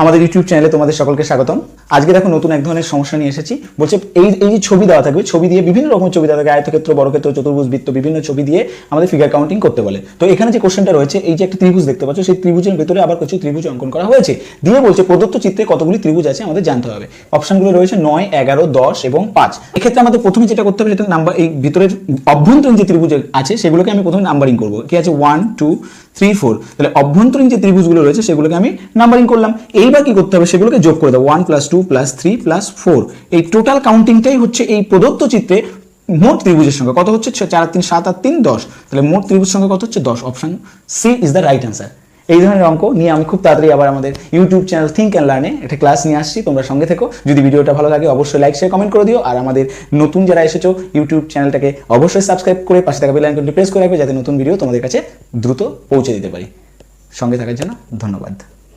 আমাদের ইউটিউব চ্যানেলে তোমাদের সকলকে স্বাগতম। আজকে দেখো নতুন এক ধরনের সমস্যা নিয়ে এসেছি। বলছে এই যে ছবি দেওয়া থাকবে, ছবি দিয়ে বিভিন্ন রকমের ছবি দেওয়া থাকে, আয়তক্ষেত্র, বর্গক্ষেত্র, চতুর্ভুজ, বৃত্ত, বিভিন্ন ছবি দিয়ে আমাদের ফিগার কাউন্টিং করতে বলে। তো এখানে যে কোশ্চেনটা রয়েছে, এই যে একটা ত্রিভুজ দেখতে পাচ্ছ, সেই ত্রিভুজের ভেতরে আবার কিছু ত্রিভুজ অঙ্কন করা হয়েছে, দিয়ে বলছে প্রদত্ত চিত্রে কতগুলি ত্রিভুজ আছে আমাদের জানতে হবে। অপশনগুলো রয়েছে 9, 11, 10 এবং 5। এক্ষেত্রে আমাদের প্রথমে যেটা করতে হবে, সেটা নাম্বার, এই ভিতরের অভ্যন্তরীণ যে ত্রিভুজ আছে সেগুলোকে আমি প্রথমে নাম্বারিং করবো। কি আছে 1, 2, 3, 4। তাহলে অভ্যন্তরীণ যে ত্রিভুজগুলো রয়েছে সেগুলোকে আমি নাম্বারিং করলাম। এইবার কি করতে হবে, সেগুলোকে যোগ করে দাও। 1 + 2 + 3 + 4। এই টোটাল কাউন্টিংটাই হচ্ছে এই প্রদত্ত চিত্রে মোট ত্রিভুজের সংখ্যা। কত হচ্ছে? 4 আর 3 7 আর 3 10। তাহলে মোট ত্রিভুজ সংখ্যা কত হচ্ছে? 10। Option C is the right answer. এই ধরনের অঙ্ক নিয়ে আমি খুব তাড়াতাড়ি আবার আমাদের ইউটিউব চ্যানেল থিঙ্ক অ্যান্ড লার্নে একটা ক্লাস নিয়ে আসছি। তোমরা সঙ্গে থেকো। যদি ভিডিওটা ভালো লাগে অবশ্যই লাইক, শেয়ার, কমেন্ট করে দিও। আর আমাদের নতুন যারা এসেছো, ইউটিউব চ্যানেলটাকে অবশ্যই সাবস্ক্রাইব করে পাশে থাকা বেল আইকনটি প্রেস করে রাখবে, যাতে নতুন ভিডিও তোমাদের কাছে দ্রুত পৌঁছে দিতে পারি। সঙ্গে থাকার জন্য ধন্যবাদ।